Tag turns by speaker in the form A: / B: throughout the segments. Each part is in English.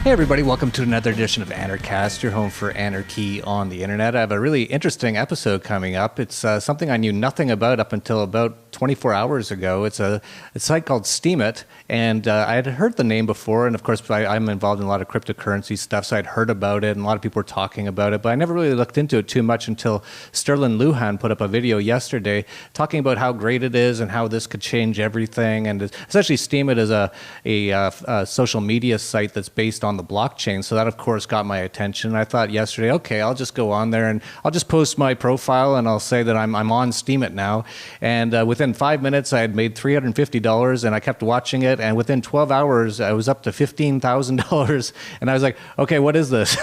A: Hey everybody, welcome to another edition of Anarchist, your home for anarchy on the internet. I have a really interesting episode coming up. It's something I knew nothing about up until about 24 hours ago. It's a site called Steemit, and I had heard the name before, and of course I'm involved in a lot of cryptocurrency stuff, so I'd heard about it, and a lot of people were talking about it, but I never really looked into it too much until Sterling Lujan put up a video yesterday talking about how great it is and how this could change everything. And essentially Steemit is a social media site that's based on the blockchain, so that of course got my attention. I thought yesterday, okay, I'll just go on there and I'll just post my profile and I'll say that I'm on Steemit now. And within 5 minutes I had made $350, and I kept watching it, and within 12 hours I was up to $15,000, and I was like, okay, what is this?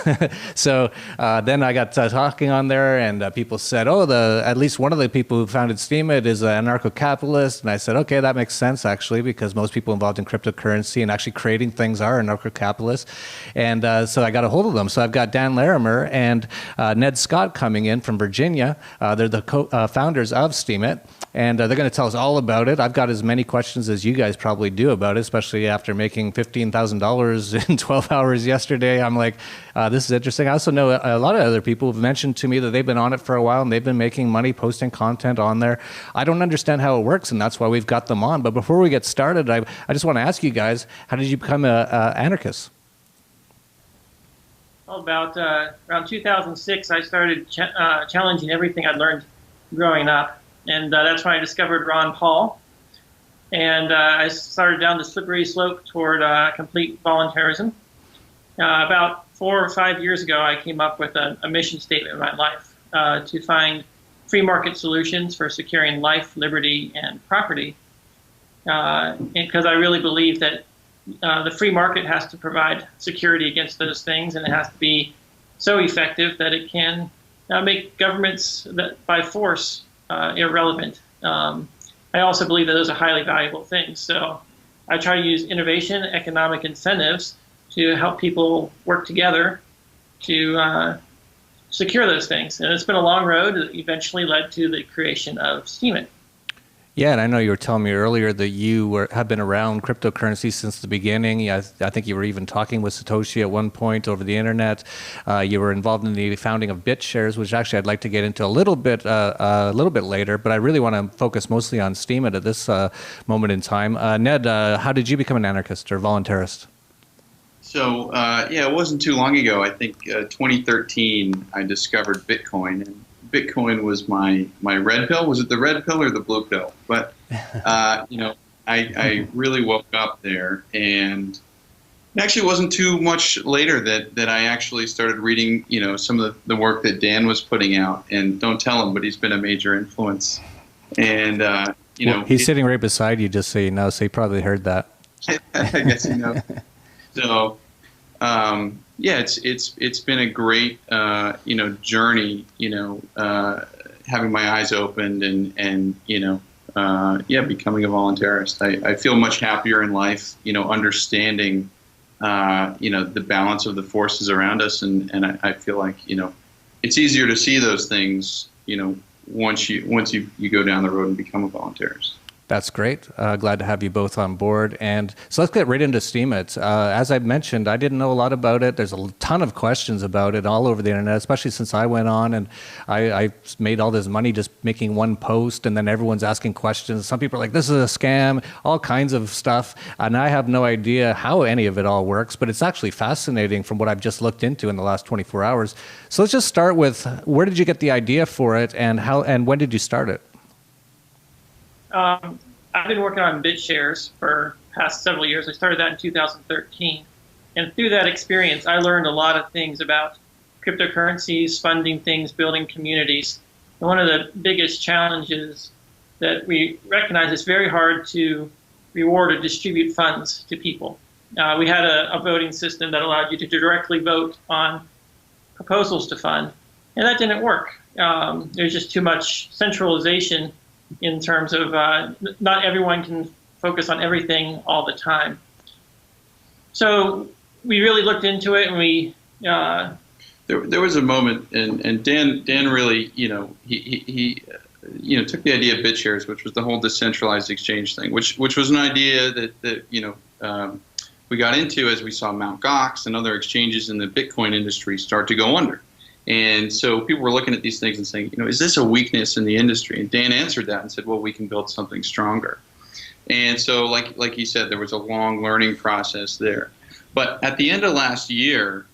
A: So then I got talking on there, and people said, oh, at least one of the people who founded Steemit is an anarcho-capitalist. And I said, okay, that makes sense actually, because most people involved in cryptocurrency and actually creating things are anarcho-capitalists. And so I got a hold of them. So I've got Dan Larimer and Ned Scott coming in from Virginia. They're the founders of Steemit, and they're going to tell us all about it. I've got as many questions as you guys probably do about it, especially after making $15,000 in 12 hours yesterday. I'm like, this is interesting. I also know a lot of other people have mentioned to me that they've been on it for a while and they've been making money posting content on there. I don't understand how it works, and that's why we've got them on. But before we get started, I just want to ask you guys, how did you become an anarchist?
B: Well, about around 2006, I started challenging everything I'd learned growing up, and that's when I discovered Ron Paul, and I started down the slippery slope toward complete voluntarism. About 4 or 5 years ago, I came up with a mission statement in my life to find free market solutions for securing life, liberty, and property, because I really believe that the free market has to provide security against those things, and it has to be so effective that it can make governments by force irrelevant. I also believe that those are highly valuable things. So I try to use innovation, economic incentives to help people work together to secure those things. And it's been a long road that eventually led to the creation of Steemit.
A: Yeah, and I know you were telling me earlier that you have been around cryptocurrency since the beginning. I think you were even talking with Satoshi at one point over the internet. You were involved in the founding of BitShares, which actually I'd like to get into a little bit later. But I really want to focus mostly on Steemit at this moment in time. Ned, how did you become an anarchist or voluntarist?
C: So yeah, it wasn't too long ago. I think 2013, I discovered Bitcoin. And Bitcoin was my red pill. Was it the red pill or the blue pill? But you know, I really woke up there, and it actually wasn't too much later that I actually started reading, you know, some of the work that Dan was putting out. And don't tell him, but he's been a major influence. And you know,
A: he's sitting right beside you, just so you know. So he probably heard that.
C: I guess you know. So. Yeah, it's been a great you know, journey, you know, having my eyes opened and you know, yeah, becoming a voluntarist. I feel much happier in life, you know, understanding you know, the balance of the forces around us, and I feel like, you know, it's easier to see those things, you know, once you go down the road and become a voluntarist.
A: That's great. Glad to have you both on board. And so let's get right into Steemit. As I mentioned, I didn't know a lot about it. There's a ton of questions about it all over the internet, especially since I went on and I made all this money just making one post, and then everyone's asking questions. Some people are like, this is a scam, all kinds of stuff. And I have no idea how any of it all works, but it's actually fascinating from what I've just looked into in the last 24 hours. So let's just start with, where did you get the idea for it, and when did you start it?
B: I've been working on BitShares for the past several years. I started that in 2013. And through that experience, I learned a lot of things about cryptocurrencies, funding things, building communities. And one of the biggest challenges that we recognize is very hard to reward or distribute funds to people. We had a voting system that allowed you to directly vote on proposals to fund, and that didn't work. There's just too much centralization in terms of not everyone can focus on everything all the time. So we really looked into it, and we
C: there was a moment, and Dan really, you know, he you know, took the idea of BitShares, which was the whole decentralized exchange thing, which was an idea that you know, we got into as we saw Mt. Gox and other exchanges in the Bitcoin industry start to go under. And so people were looking at these things and saying, is this a weakness in the industry? And Dan answered that and said, well, we can build something stronger. And so, like he said, there was a long learning process there. But at the end of last year,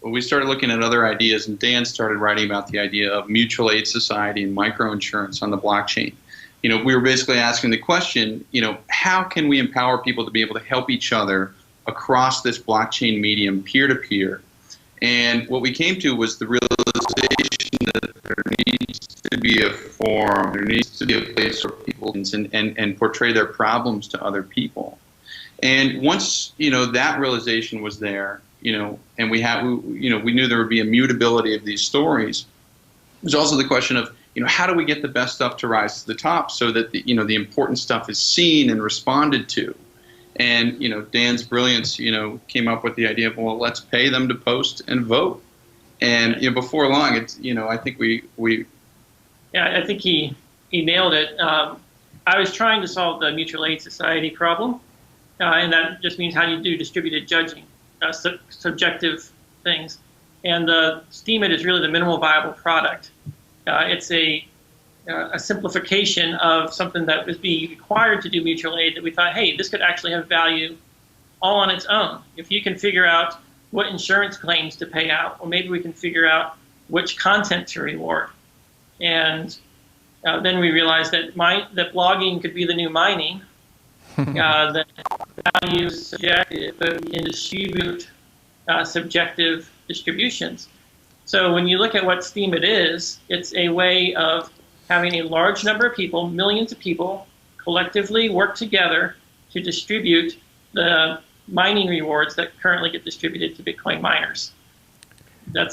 C: we started looking at other ideas, and Dan started writing about the idea of mutual aid society and microinsurance on the blockchain. We were basically asking the question, how can we empower people to be able to help each other across this blockchain medium, peer-to-peer? And what we came to was the realization that there needs to be a forum, there needs to be a place where people can and portray their problems to other people. And once that realization was there, and we knew there would be immutability of these stories. There's also the question of how do we get the best stuff to rise to the top so that the important stuff is seen and responded to. And Dan's brilliance came up with the idea of, well, let's pay them to post and vote. And before long, it's I think we
B: I think he nailed it. I was trying to solve the mutual aid society problem. And that just means how do you do distributed judging, subjective things. And Steemit is really the minimal viable product. It's a simplification of something that was being required to do mutual aid that we thought, hey, this could actually have value all on its own. If you can figure out what insurance claims to pay out, or maybe we can figure out which content to reward. And then we realized that that blogging could be the new mining. That value is subjective, but we can distribute subjective distributions. So when you look at what Steemit is, it's a way of having a large number of people, millions of people, collectively work together to distribute the mining rewards that currently get distributed to Bitcoin miners. That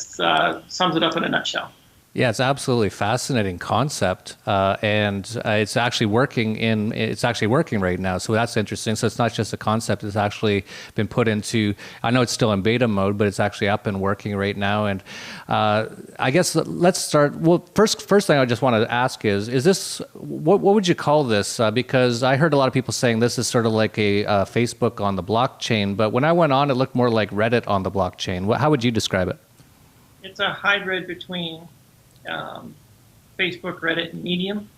B: sums it up in a nutshell.
A: Yeah, it's absolutely fascinating concept, and it's actually working right now. So that's interesting. So it's not just a concept; it's actually been put into. I know it's still in beta mode, but it's actually up and working right now. And I guess let's start. Well, first thing I just want to ask is this what would you call this? Because I heard a lot of people saying this is sort of like a Facebook on the blockchain, but when I went on, it looked more like Reddit on the blockchain. How would you describe it?
B: It's a hybrid between Facebook, Reddit, and Medium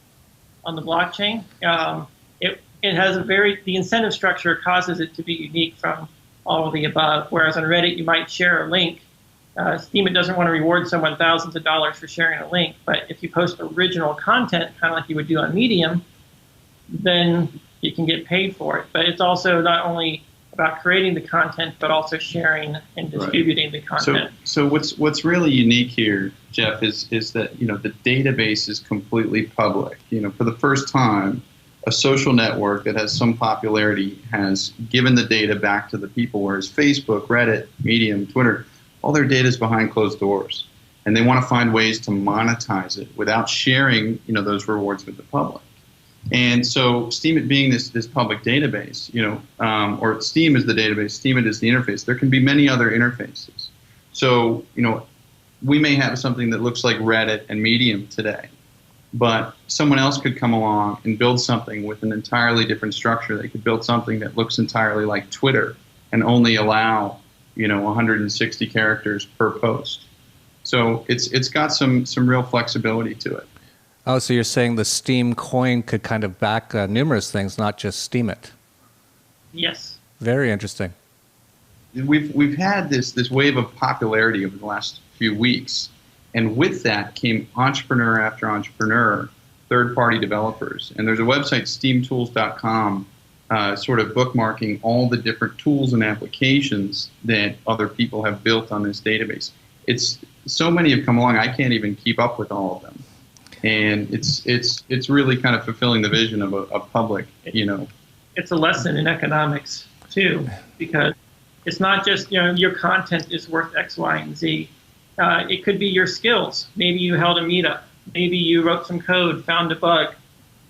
B: on the blockchain. It has the incentive structure causes it to be unique from all of the above, whereas on Reddit you might share a link. Steemit doesn't want to reward someone thousands of dollars for sharing a link, but if you post original content, kind of like you would do on Medium, then you can get paid for it. But it's also not only about creating the content, but also sharing and distributing the content.
C: So what's really unique here, Jeff, is that the database is completely public. For the first time, a social network that has some popularity has given the data back to the people, whereas Facebook, Reddit, Medium, Twitter, all their data is behind closed doors, and they want to find ways to monetize it without sharing those rewards with the public. And so Steemit being this public database, or Steem is the database, Steemit is the interface. There can be many other interfaces. So, we may have something that looks like Reddit and Medium today, but someone else could come along and build something with an entirely different structure. They could build something that looks entirely like Twitter and only allow, 160 characters per post. So it's got some real flexibility to it.
A: Oh, so you're saying the Steem coin could kind of back numerous things, not just Steemit.
B: Yes.
A: Very interesting.
C: We've had this wave of popularity over the last few weeks, and with that came entrepreneur after entrepreneur, third-party developers. And there's a website, steemtools.com, sort of bookmarking all the different tools and applications that other people have built on this database. So many have come along, I can't even keep up with all of them. And it's really kind of fulfilling the vision of a public,
B: It's a lesson in economics too, because it's not just your content is worth X, Y, and Z. It could be your skills. Maybe you held a meetup. Maybe you wrote some code, found a bug,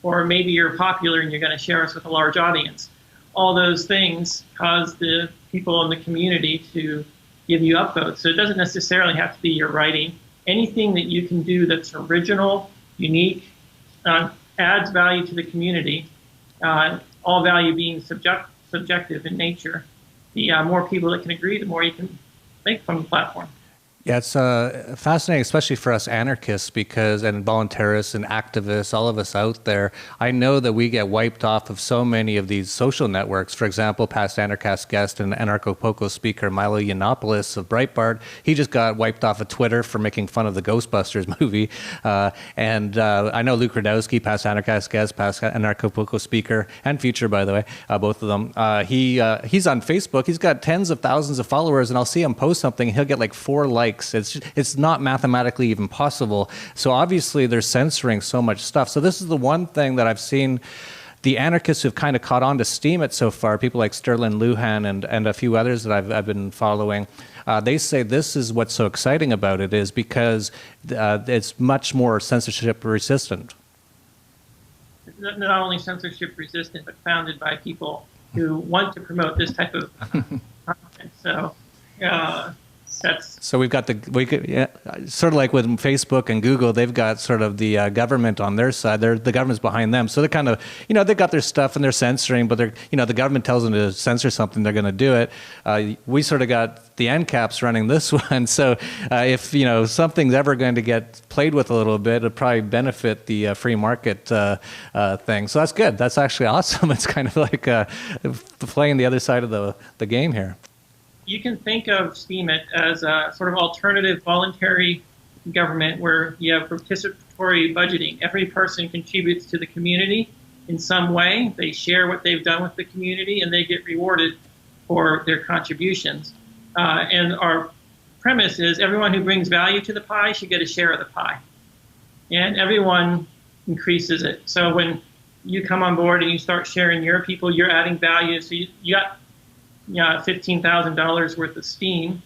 B: or maybe you're popular and you're going to share us with a large audience. All those things cause the people in the community to give you upvotes. So it doesn't necessarily have to be your writing. Anything that you can do that's original, unique, adds value to the community, all value being subjective in nature, the more people that can agree, the more you can make from the platform.
A: Yeah, it's fascinating, especially for us anarchists, and voluntarists and activists, all of us out there. I know that we get wiped off of so many of these social networks. For example, past Anarchist guest and Anarcho-Poco speaker Milo Yiannopoulos of Breitbart, he just got wiped off of Twitter for making fun of the Ghostbusters movie. And I know Luke Rudowski, past Anarchist guest, past Anarcho-Poco speaker, and future, by the way, both of them. He's on Facebook. He's got tens of thousands of followers, and I'll see him post something, and he'll get like 4 likes. It's not mathematically even possible. So obviously they're censoring so much stuff. So this is the one thing that I've seen the anarchists who've kind of caught on to Steemit so far, people like Sterling Lujan and a few others that I've been following. They say this is what's so exciting about it is because it's much more censorship resistant.
B: Not only censorship resistant, but founded by people who want to promote this type of content. So
A: we've got sort of like with Facebook and Google, they've got sort of the government on their side. The government's behind them, so they're kind of they've got their stuff and they're censoring, but the government tells them to censor something, they're going to do it. We sort of got the NCAPs running this one, so if something's ever going to get played with a little bit, it'll probably benefit the free market thing. So that's good. That's actually awesome. It's kind of like playing the other side of the game here.
B: You can think of Steemit as a sort of alternative voluntary government where you have participatory budgeting. Every person contributes to the community in some way. They share what they've done with the community, and they get rewarded for their contributions. And our premise is everyone who brings value to the pie should get a share of the pie. And everyone increases it. So when you come on board and you start sharing your people, you're adding value. So you got $15,000 worth of Steem,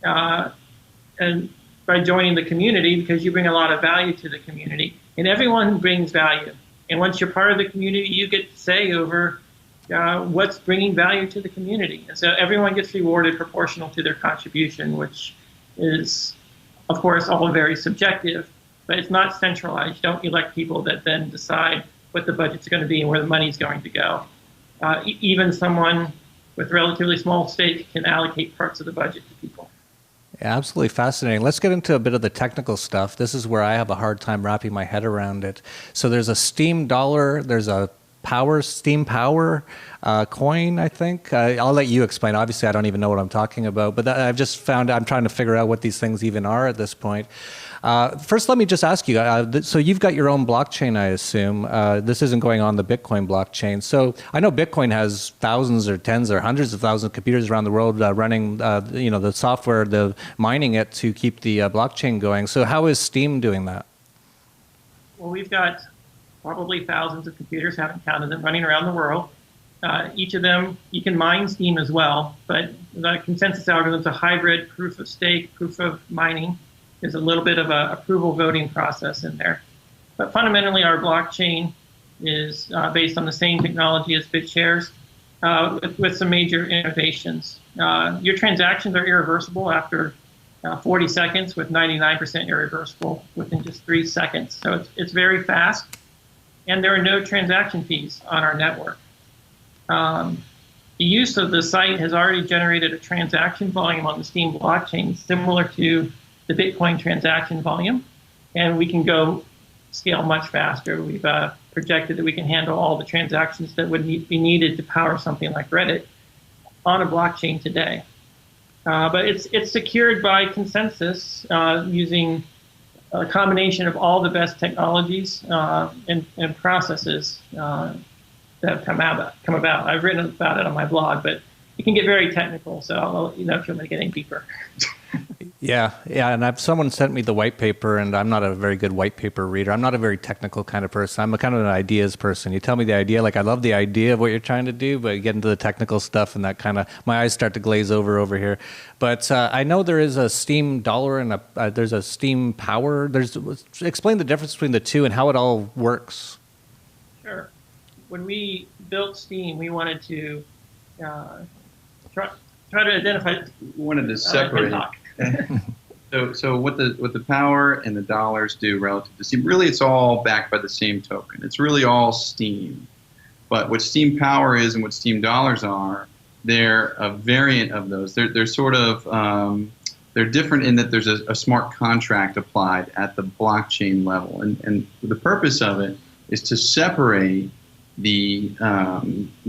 B: and by joining the community, because you bring a lot of value to the community, and everyone brings value. And once you're part of the community, you get to say over what's bringing value to the community. And so everyone gets rewarded proportional to their contribution, which is, of course, all very subjective, but it's not centralized. You don't elect people that then decide what the budget's going to be and where the money's going to go. Even someone with relatively small stake can allocate parts of the budget to people.
A: Yeah, absolutely fascinating. Let's get into a bit of the technical stuff. This is where I have a hard time wrapping my head around it. So there's a Steem dollar, there's a Steem Power coin, I think. I'll let you explain. Obviously, I don't even know what I'm talking about, but I've just found I'm trying to figure out what these things even are at this point. First, let me just ask you, so you've got your own blockchain, I assume. This isn't going on the Bitcoin blockchain. So I know Bitcoin has thousands or tens or hundreds of thousands of computers around the world running the software, the mining it to keep the blockchain going. So how is Steem doing that?
B: Well, we've got probably thousands of computers, haven't counted them, running around the world. Each of them, you can mine Steem as well, but the consensus algorithm is a hybrid proof of stake, proof of mining. There's a little bit of a approval voting process in there. But fundamentally, our blockchain is based on the same technology as BitShares with some major innovations. Your transactions are irreversible after 40 seconds, with 99% irreversible within just 3 seconds. So it's very fast, and there are no transaction fees on our network. The use of the site has already generated a transaction volume on the Steem blockchain similar to the Bitcoin transaction volume, and we can go scale much faster. We've projected that we can handle all the transactions that would be needed to power something like Reddit on a blockchain today. But it's secured by consensus using a combination of all the best technologies and processes that have come about. I've written about it on my blog, but it can get very technical, so I'll let you know if you want to get any deeper.
A: Yeah, and someone sent me the white paper, and I'm not a very good white paper reader. I'm not a very technical kind of person. I'm a kind of an ideas person. You tell me the idea, like I love the idea of what you're trying to do, but you get into the technical stuff, and that kind of, my eyes start to glaze over here. But I know there is a Steem dollar and there's a Steem Power. Explain the difference between the two and how it all works.
B: Sure. When we built Steem, we wanted to try to identify.
C: Wanted to separate. So what the power and the dollars do relative to Steem, really it's all backed by the same token. It's really all Steem. But what Steem Power is and what Steem dollars are they're a variant of those. They're sort of they're different in that there's a smart contract applied at the blockchain level, and the purpose of it is to separate the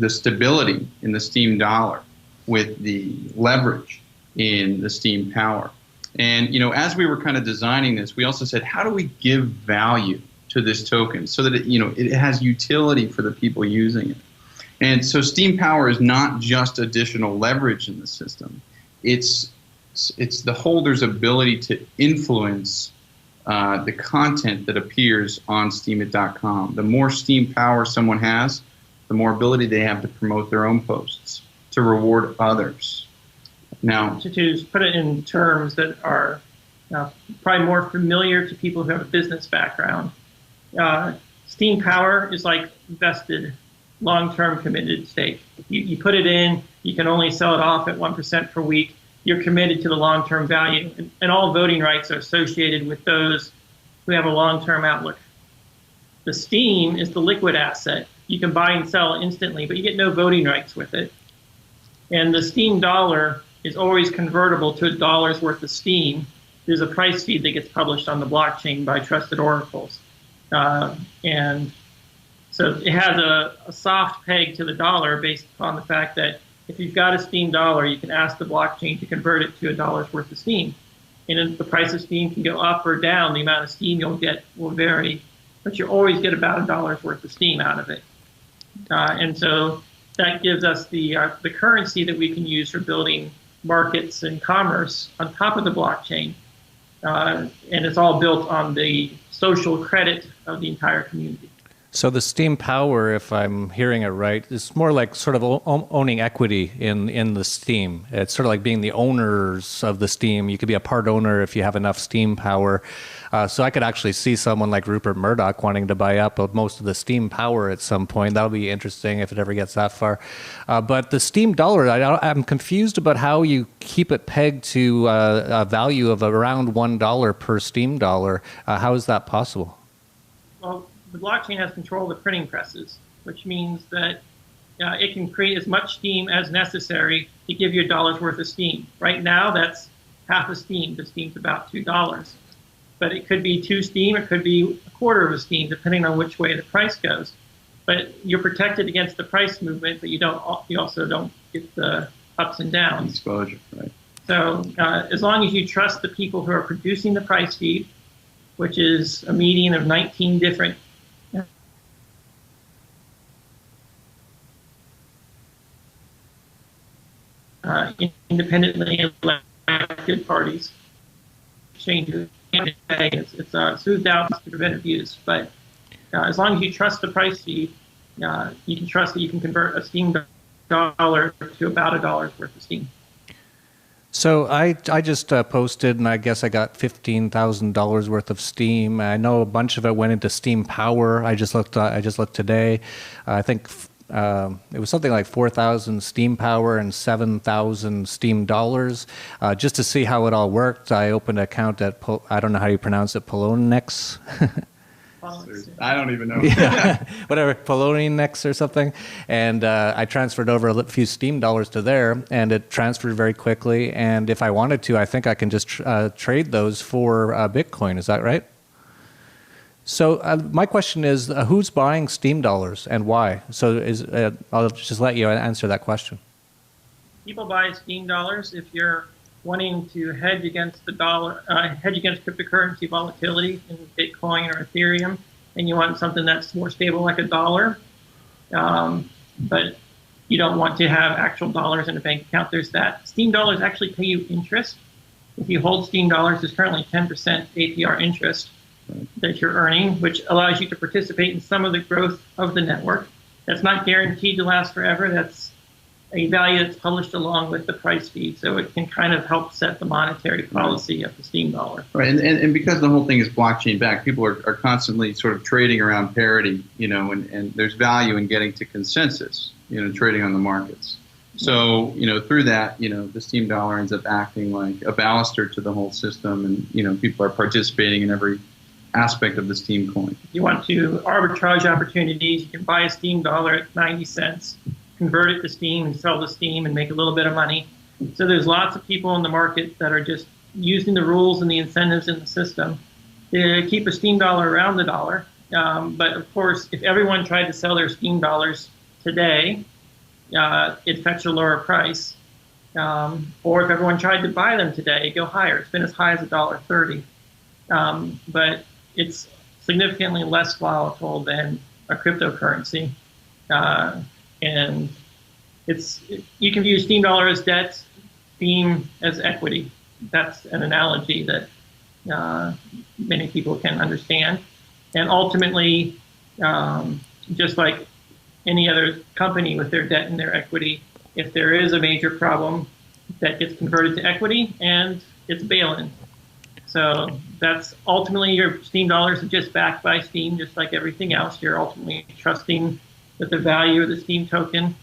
C: stability in the Steem dollar with the leverage in the Steem power. And as we were kind of designing this, we also said, how do we give value to this token so that it has utility for the people using it? And so Steem power is not just additional leverage in the system. It's the holder's ability to influence the content that appears on Steemit.com. The more Steem power someone has, the more ability they have to promote their own posts, to reward others. Now,
B: to put it in terms that are probably more familiar to people who have a business background, Steem power is like vested, long-term committed stake. You put it in, you can only sell it off at 1% per week. You're committed to the long-term value, and all voting rights are associated with those who have a long-term outlook. The Steem is the liquid asset. You can buy and sell instantly, but you get no voting rights with it. And the Steem dollar is always convertible to $1 worth of Steem. There's a price feed that gets published on the blockchain by trusted oracles. And so it has a soft peg to the dollar based upon the fact that if you've got a Steem dollar, you can ask the blockchain to convert it to $1 worth of Steem. And the price of Steem can go up or down. The amount of Steem you'll get will vary, but you always get about $1 worth of Steem out of it. And so that gives us the currency that we can use for building markets and commerce on top of the blockchain. And it's all built on the social credit of the entire community.
A: So the Steem power, if I'm hearing it right, is more like sort of owning equity in the Steem. It's sort of like being the owners of the Steem. You could be a part owner if you have enough Steem power. So I could actually see someone like Rupert Murdoch wanting to buy up most of the Steem power at some point. That'll be interesting if it ever gets that far. But the Steem dollar, I'm confused about how you keep it pegged to a value of around $1 per Steem dollar. How is that possible?
B: Well, the blockchain has control of the printing presses, which means that it can create as much Steem as necessary to give you $1 worth of Steem. Right now, that's half a Steem. The Steem's about $2. But it could be 2 Steem, it could be a quarter of a Steem, depending on which way the price goes. But you're protected against the price movement, but you also don't get the ups and downs.
C: Exposure, right?
B: So as long as you trust the people who are producing the price feed, which is a median of 19 different independently elected parties, exchanges. It's smoothed out to prevent abuse. But as long as you trust the price feed, you can trust that you can convert a Steem dollar to about $1 worth of Steem.
A: So I just posted, and I guess I got $15,000 worth of Steem. I know a bunch of it went into Steem power. I just looked today. I think it was something like 4,000 Steem power and 7,000 Steem dollars. Just to see how it all worked, I opened an account at I don't know how you pronounce it, Poloniex.
C: I don't even know.
A: Yeah, whatever, Poloniex or something. And I transferred over a few Steem dollars to there, and it transferred very quickly. And if I wanted to, I think I can just trade those for Bitcoin. Is that right? So my question is, who's buying Steem dollars and why? So I'll just let you answer that question.
B: People buy Steem dollars if you're wanting to hedge against the dollar, hedge against cryptocurrency volatility in Bitcoin or Ethereum, and you want something that's more stable like a dollar, but you don't want to have actual dollars in a bank account. There's that. Steem dollars actually pay you interest. If you hold Steem dollars, there's currently 10% APR interest that you're earning, which allows you to participate in some of the growth of the network. That's not guaranteed to last forever. That's a value that's published along with the price feed, so it can kind of help set the monetary policy of the Steem dollar.
C: Right, and because the whole thing is blockchain backed, people are constantly sort of trading around parity, and there's value in getting to consensus, trading on the markets. So, through that, the Steem dollar ends up acting like a baluster to the whole system, and, people are participating in every aspect of the Steem coin.
B: If you want to arbitrage opportunities, you can buy a Steem dollar at 90 cents, convert it to Steem and sell to Steem and make a little bit of money. So there's lots of people in the market that are just using the rules and the incentives in the system to keep a Steem dollar around the dollar. But of course, if everyone tried to sell their Steem dollars today, it'd fetch a lower price. Or if everyone tried to buy them today, it'd go higher. It's been as high as $1.30. But it's significantly less volatile than a cryptocurrency. And you can view Steem dollar as debt, Steem as equity. That's an analogy that many people can understand. And ultimately, just like any other company with their debt and their equity, if there is a major problem, that gets converted to equity and it's bail-in. So that's ultimately your Steem dollars are just backed by Steem, just like everything else. You're ultimately trusting that the value of the Steem token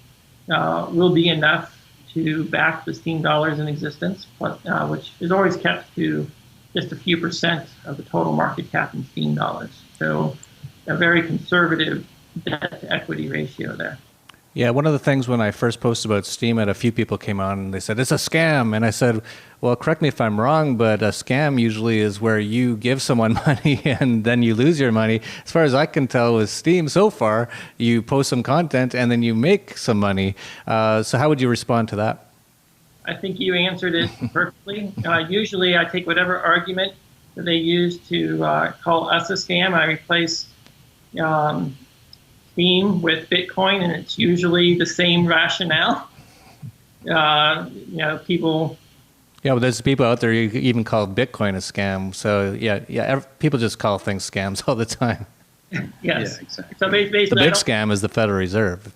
B: will be enough to back the Steem dollars in existence, which is always kept to just a few percent of the total market cap in Steem dollars. So a very conservative debt to equity ratio there.
A: Yeah, one of the things when I first posted about Steemit, a few people came on and they said, it's a scam. And I said, well, correct me if I'm wrong, but a scam usually is where you give someone money and then you lose your money. As far as I can tell with Steem so far, you post some content and then you make some money. So how would you respond to that?
B: I think you answered it perfectly. Usually I take whatever argument that they use to call us a scam. I replace Steem with Bitcoin, and it's usually the same rationale. People.
A: Yeah, well, there's people out there who even call Bitcoin a scam. So yeah, people just call things scams all the time.
B: Yes,
C: yeah, exactly.
B: So basically,
A: the big scam is the Federal Reserve.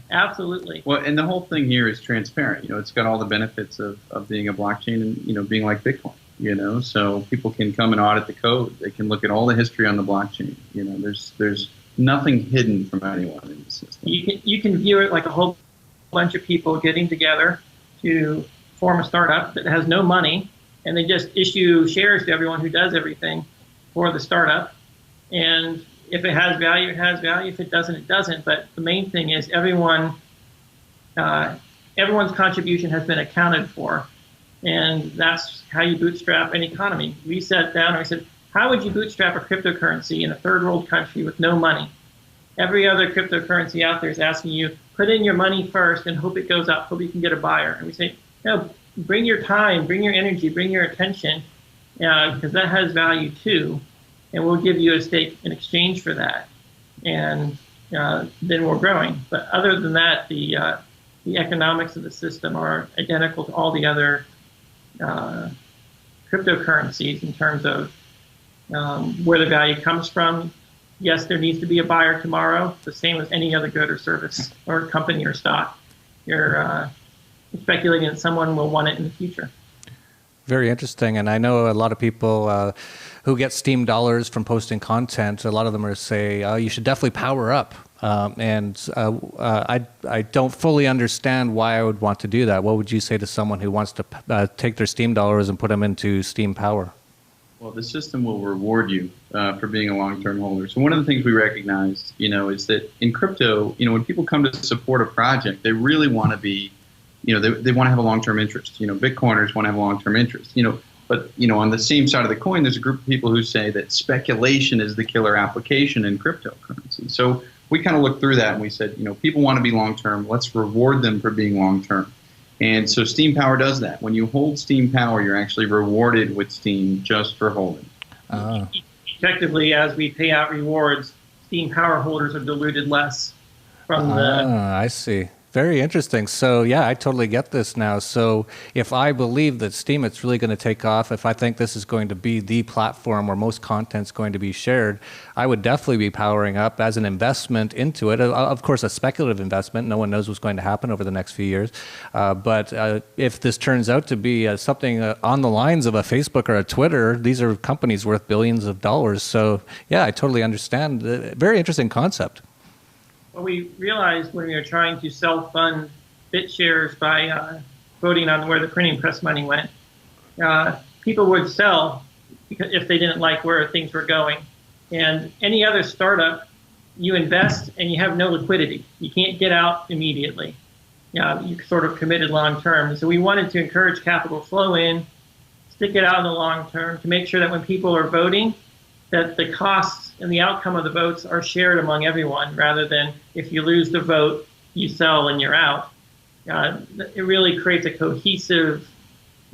B: Absolutely.
C: Well, and the whole thing here is transparent. It's got all the benefits of being a blockchain and being like Bitcoin. So people can come and audit the code. They can look at all the history on the blockchain. There's nothing hidden from anyone in the system.
B: You can view it like a whole bunch of people getting together to form a startup that has no money, and they just issue shares to everyone who does everything for the startup. And if it has value, it has value. If it doesn't, it doesn't. But the main thing is everyone's contribution has been accounted for. And that's how you bootstrap an economy. We sat down and we said, how would you bootstrap a cryptocurrency in a third world country with no money? Every other cryptocurrency out there is asking you, put in your money first and hope it goes up, hope you can get a buyer. And we say, no, bring your time, bring your energy, bring your attention, because that has value too. And we'll give you a stake in exchange for that. And then we're growing. But other than that, the economics of the system are identical to all the other cryptocurrencies in terms of where the value comes from. Yes, there needs to be a buyer tomorrow, the same as any other good or service or company or stock. You're speculating that someone will want it in the future.
A: Very interesting. And I know a lot of people who get Steem dollars from posting content, a lot of them are say, you should definitely power up. I don't fully understand why I would want to do that. What would you say to someone who wants to take their Steem dollars and put them into Steem Power?
C: Well, the system will reward you for being a long-term holder. So one of the things we recognize, is that in crypto, when people come to support a project, they really want to be, they want to have a long-term interest. Bitcoiners want to have a long-term interest. But on the same side of the coin, there's a group of people who say that speculation is the killer application in cryptocurrency. So we kind of looked through that and we said, people want to be long-term. Let's reward them for being long-term. And so Steem Power does that. When you hold Steem Power, you're actually rewarded with Steem just for holding.
B: Effectively, as we pay out rewards, Steem Power holders are diluted less from the...
A: I see. Very interesting. So yeah, I totally get this now. So if I believe that Steemit's really going to take off, if I think this is going to be the platform where most content's going to be shared, I would definitely be powering up as an investment into it. Of course, a speculative investment. No one knows what's going to happen over the next few years. But if this turns out to be something on the lines of a Facebook or a Twitter, these are companies worth billions of dollars. So yeah, I totally understand. Very interesting concept.
B: What we realized when we were trying to self-fund BitShares by voting on where the printing press money went, people would sell if they didn't like where things were going. And any other startup you invest and you have no liquidity. You can't get out immediately. You're sort of committed long term. So we wanted to encourage capital flow in, stick it out in the long term to make sure that when people are voting, that the costs and the outcome of the votes are shared among everyone, rather than if you lose the vote, you sell and you're out. It really creates a cohesive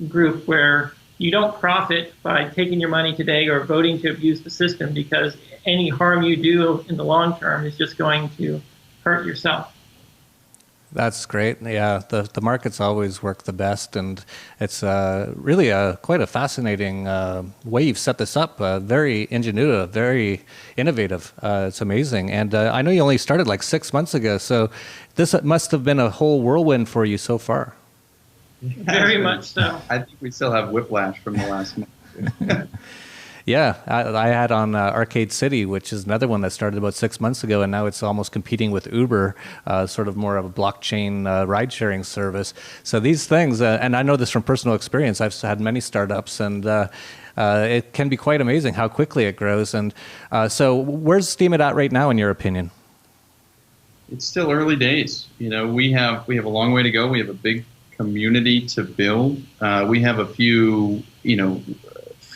B: group where you don't profit by taking your money today or voting to abuse the system, because any harm you do in the long term is just going to hurt yourself.
A: That's great. Yeah, the markets always work the best, and it's really quite a fascinating way you've set this up. Very ingenuitive, very innovative. It's amazing. And I know you only started like 6 months ago, so this must have been a whole whirlwind for you so far.
B: Very much so.
C: I think we still have whiplash from the last month.
A: Yeah, I had on Arcade City, which is another one that started about 6 months ago, and now it's almost competing with Uber, sort of more of a blockchain ride-sharing service. So these things, and I know this from personal experience, I've had many startups, and it can be quite amazing how quickly it grows. And so where's Steemit at right now, in your opinion?
C: It's still early days. We have a long way to go. We have a big community to build. We have a few,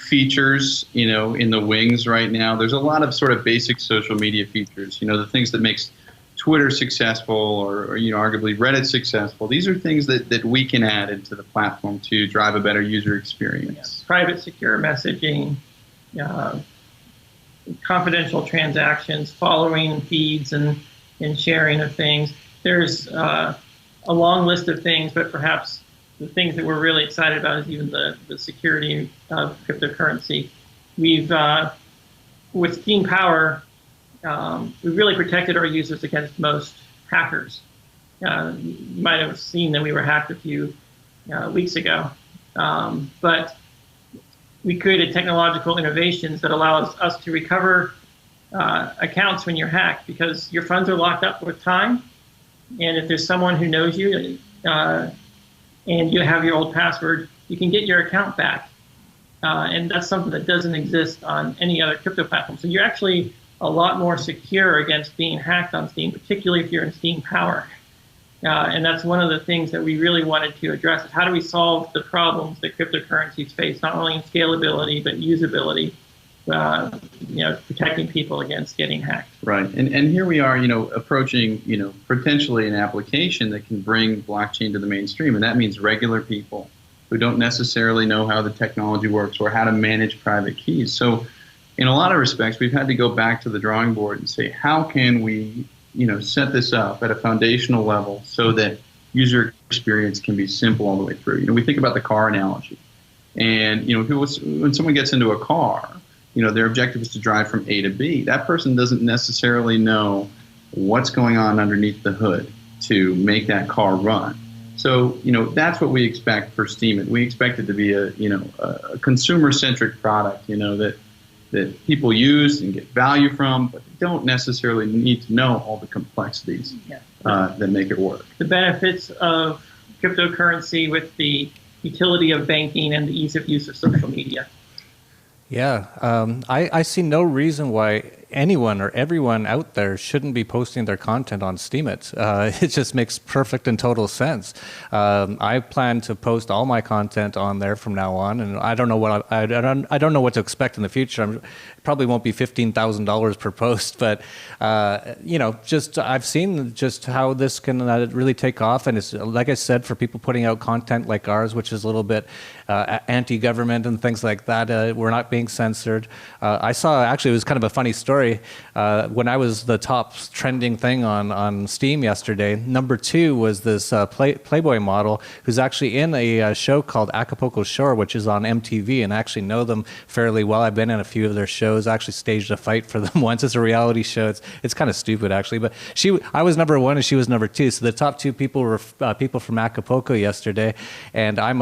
C: features, in the wings right now. There's a lot of sort of basic social media features, the things that makes Twitter successful or arguably Reddit successful. These are things that we can add into the platform to drive a better user experience.
B: Yeah. Private, secure messaging, confidential transactions, following feeds and sharing of things. There's a long list of things, but perhaps the things that we're really excited about is even the security of cryptocurrency. We've, with Steam Power, we've really protected our users against most hackers. You might have seen that we were hacked a few weeks ago. But we created technological innovations that allows us to recover accounts when you're hacked, because your funds are locked up with time. And if there's someone who knows you, and you have your old password, you can get your account back. And that's something that doesn't exist on any other crypto platform. So you're actually a lot more secure against being hacked on Steam, particularly if you're in Steam Power. And that's one of the things that we really wanted to address, is how do we solve the problems that cryptocurrencies face, not only in scalability, but usability, protecting people against getting hacked.
C: Right, and here we are, approaching, potentially an application that can bring blockchain to the mainstream, and that means regular people who don't necessarily know how the technology works or how to manage private keys. So, in a lot of respects, we've had to go back to the drawing board and say, how can we, set this up at a foundational level so that user experience can be simple all the way through. We think about the car analogy, and when someone gets into a car, their objective is to drive from A to B. That person doesn't necessarily know what's going on underneath the hood to make that car run. So, that's what we expect for Steemit. We expect it to be a consumer-centric product, that people use and get value from, but they don't necessarily need to know all the complexities that make it work.
B: The benefits of cryptocurrency with the utility of banking and the ease of use of social media.
A: Yeah, I see no reason why anyone or everyone out there shouldn't be posting their content on Steemit. It just makes perfect and total sense. I plan to post all my content on there from now on, and I don't know what I don't know what to expect in the future. It probably won't be $15,000 per post, but just I've seen just how this can really take off, and it's like I said, for people putting out content like ours, which is a little bit anti-government and things like that. We're not being censored. I saw, actually, it was kind of a funny story. When I was the top trending thing on Steam yesterday, number 2 was this Playboy model who's actually in a show called Acapulco Shore, which is on MTV, and I actually know them fairly well. I've been in a few of their shows. I actually staged a fight for them once. It's a reality show. It's kind of stupid, actually, but I was number 1 and she was number 2. So the top 2 people were people from Acapulco yesterday, and I'm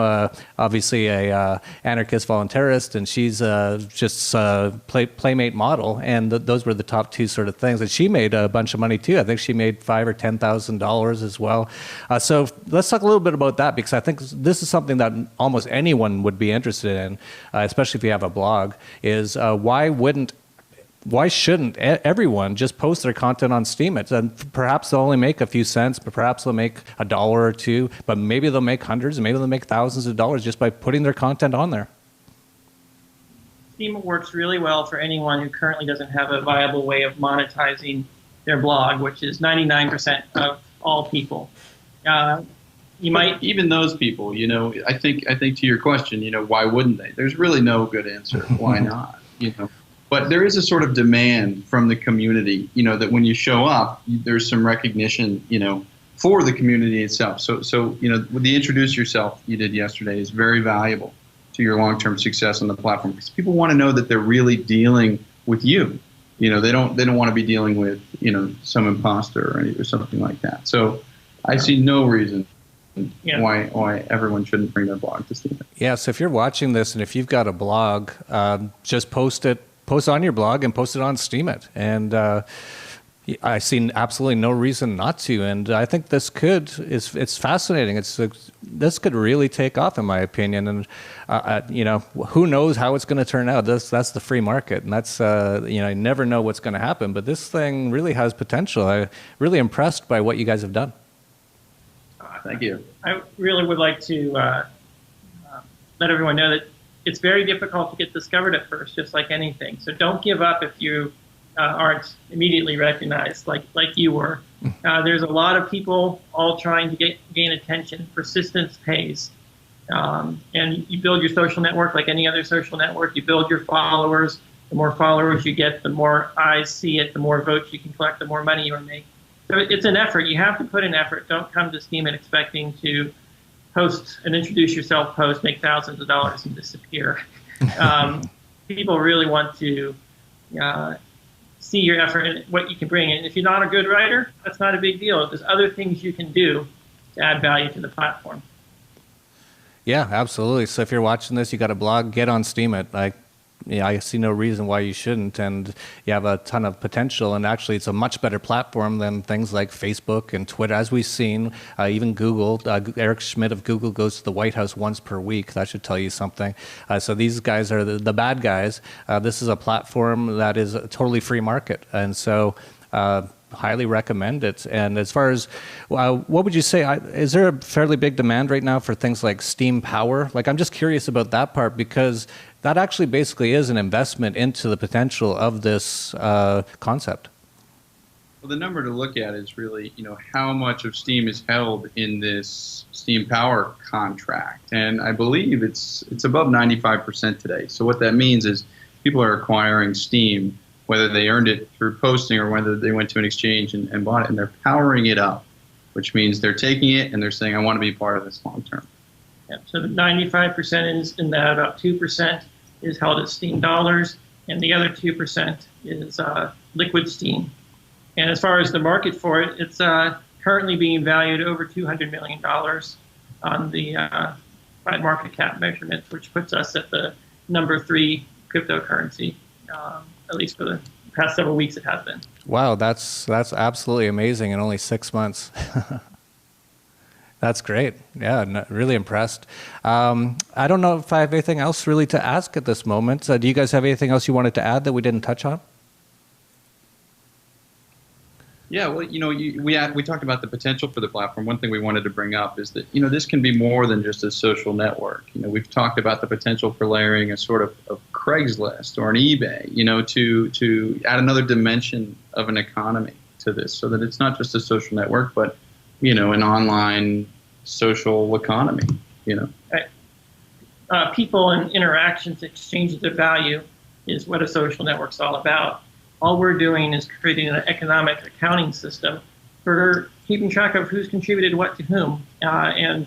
A: obviously a anarchist voluntarist, and she's just a playmate model, and those were the top 2 sort of things. And she made a bunch of money too. I think she made $5,000 or $10,000 as well. So let's talk a little bit about that, because I think this is something that almost anyone would be interested in, especially if you have a blog, is why wouldn't why shouldn't everyone just post their content on Steemit? And perhaps they'll only make a few cents, but perhaps they'll make $1 or $2, but maybe they'll make hundreds, maybe they'll make thousands of dollars just by putting their content on there.
B: Steemit works really well for anyone who currently doesn't have a viable way of monetizing their blog, which is 99% of all people. You might
C: even those people, you know, I think to your question, you know, why wouldn't they? There's really no good answer. Why not? You know, but there is a sort of demand from the community, you know, that when you show up, there's some recognition, you know, for the community itself. So you know, the introduce yourself you did yesterday is very valuable to your long-term success on the platform, because people want to know that they're really dealing with you. You know, they don't want to be dealing with, you know, some imposter or something like that. So I see no reason why everyone shouldn't bring their blog to Steemit.
A: Yeah, so if you're watching this and if you've got a blog, just post on your blog and post it on Steemit. And I see absolutely no reason not to. And I think it's fascinating. This could really take off, in my opinion. And you know, who knows how it's going to turn out? That's the free market, and that's you know, I never know what's going to happen. But this thing really has potential. I'm really impressed by what you guys have done.
C: Thank you.
B: I really would like to let everyone know that it's very difficult to get discovered at first, just like anything. So don't give up if you aren't immediately recognized like you were. There's a lot of people all trying to gain attention. Persistence pays. And you build your social network like any other social network. You build your followers. The more followers you get, the more eyes see it, the more votes you can collect, the more money you make. So it's an effort. You have to put in effort. Don't come to Steemit expecting to post and introduce yourself, post, make thousands of dollars, and disappear. People really want to see your effort and what you can bring. And if you're not a good writer, that's not a big deal. There's other things you can do to add value to the platform.
A: Yeah, absolutely. So if you're watching this, you got a blog, get on Steemit. I see no reason why you shouldn't, and you have a ton of potential, and actually it's a much better platform than things like Facebook and Twitter, as we've seen, even Google. Eric Schmidt of Google goes to the White House once per week. That should tell you something. So these guys are the bad guys. This is a platform that is a totally free market, and so highly recommend it. And as far as, what would you say, is there a fairly big demand right now for things like Steam Power? Like, I'm just curious about that part, because that actually basically is an investment into the potential of this concept.
C: Well, the number to look at is really, you know, how much of Steam is held in this Steam Power contract. And I believe it's above 95% today. So what that means is people are acquiring Steam, whether they earned it through posting or whether they went to an exchange and bought it, and they're powering it up, which means they're taking it and they're saying, I want to be part of this long term.
B: Yeah, so the 95% is in that, about 2% is held at Steam dollars, and the other 2% is liquid Steam. And as far as the market for it, it's currently being valued over $200 million on the by market cap measurement, which puts us at the #3 cryptocurrency. At least for the past several weeks it has been. Wow,
A: that's absolutely amazing in only 6 months. That's great. Yeah, really impressed. I don't know if I have anything else really to ask at this moment. Do you guys have anything else you wanted to add that we didn't touch on?
C: Yeah, well, you know, we talked about the potential for the platform. One thing we wanted to bring up is that, you know, this can be more than just a social network. You know, we've talked about the potential for layering a sort of Craigslist or an eBay, you know, to add another dimension of an economy to this, so that it's not just a social network, but, you know, an online social economy, you know.
B: Right. People and interactions, exchanges of value is what a social network's all about. All we're doing is creating an economic accounting system for keeping track of who's contributed what to whom. And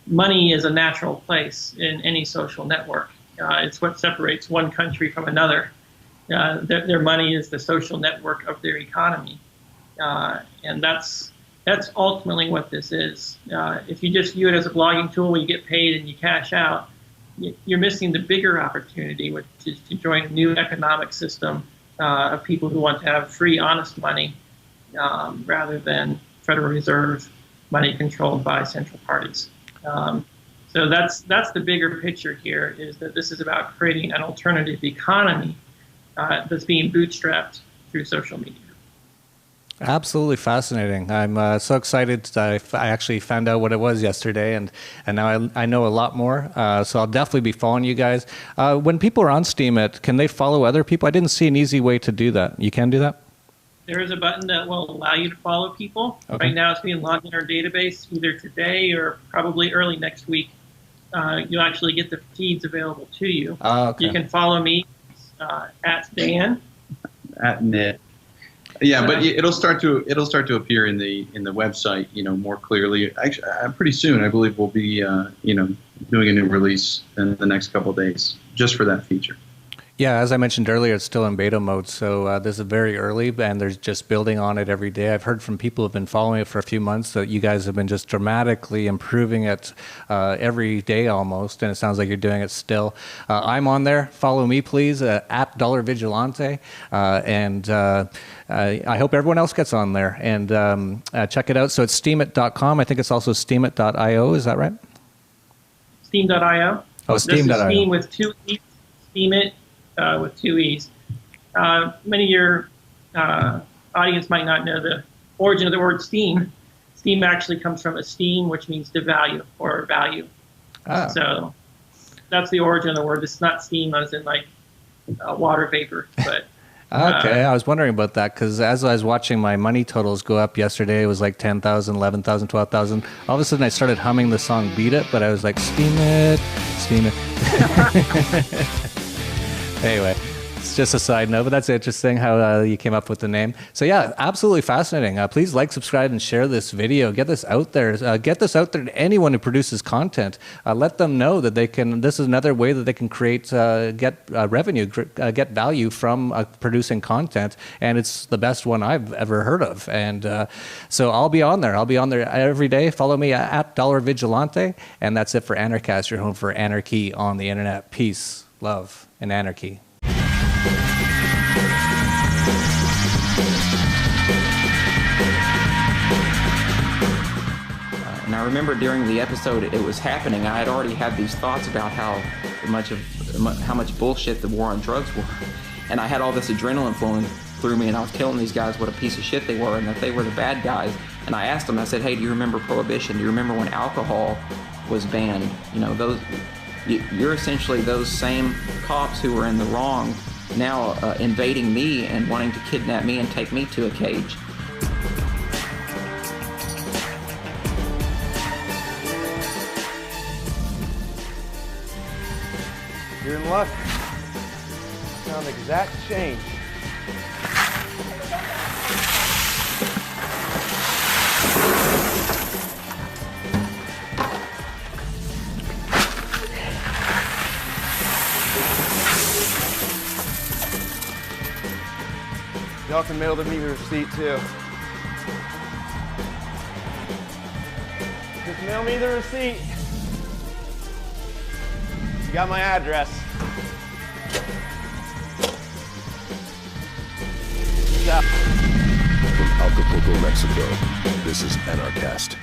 B: money is a natural place in any social network. It's what separates one country from another. Their money is the social network of their economy. And that's ultimately what this is. If you just view it as a blogging tool where you get paid and you cash out, you're missing the bigger opportunity, which is to join a new economic system of people who want to have free, honest money rather than Federal Reserve money controlled by central parties. So that's the bigger picture here, is that this is about creating an alternative economy that's being bootstrapped through social media.
A: Absolutely fascinating. I'm so excited. I actually found out what it was yesterday, and now I know a lot more. So I'll definitely be following you guys. When people are on Steemit, can they follow other people? I didn't see an easy way to do that. You can do that?
B: There is a button that will allow you to follow people.
A: Okay.
B: Right now it's being logged in our database either today or probably early next week. You'll actually get the feeds available to you.
A: Okay.
B: You can follow me at Dan.
C: At Nick. Yeah, but it'll start to appear in the website, more clearly. Actually, pretty soon, I believe we'll be doing a new release in the next couple of days just for that feature.
A: Yeah, as I mentioned earlier, it's still in beta mode, so this is very early, and there's just building on it every day. I've heard from people who have been following it for a few months that you guys have been just dramatically improving it every day almost, and it sounds like you're doing it still. I'm on there. Follow me, please, at dollarvigilante, and I hope everyone else gets on there, and check it out. So it's steemit.com. I think it's also steemit.io. Is that right?
B: Steem.io.
A: Oh, Steem.io.
B: This is Steem with 2 E's. Steemit. With 2 E's. Many of your audience might not know the origin of the word steam. Steam actually comes from esteem, which means to value or value.
A: Ah.
B: So that's the origin of the word. It's not steam as in like water vapor. But
A: okay, I was wondering about that because as I was watching my money totals go up yesterday, it was like 10,000, 11,000, 12,000. All of a sudden I started humming the song Beat It, but I was like, Steem it, steam it. Anyway, it's just a side note, but that's interesting how you came up with the name. So yeah, absolutely fascinating. Please like, subscribe, and share this video. Get this out there. Get this out there to anyone who produces content. Let them know that they can. This is another way that they can create, get revenue, get value from producing content, and it's the best one I've ever heard of. And so I'll be on there. I'll be on there every day. Follow me at dollarvigilante, and that's it for Anarchist, your home for anarchy on the internet. Peace, love, and anarchy.
D: And I remember during the episode it was happening, I had already had these thoughts about how much bullshit the war on drugs were. And I had all this adrenaline flowing through me, and I was telling these guys what a piece of shit they were and that they were the bad guys. And I asked them, I said, hey, do you remember Prohibition? Do you remember when alcohol was banned? You're essentially those same cops who were in the wrong now invading me and wanting to kidnap me and take me to a cage.
E: You're in luck. Found the exact change. Y'all can mail me the receipt too. Just mail me the receipt. You got my address.
F: From Acapulco, Mexico, this is Anarchist.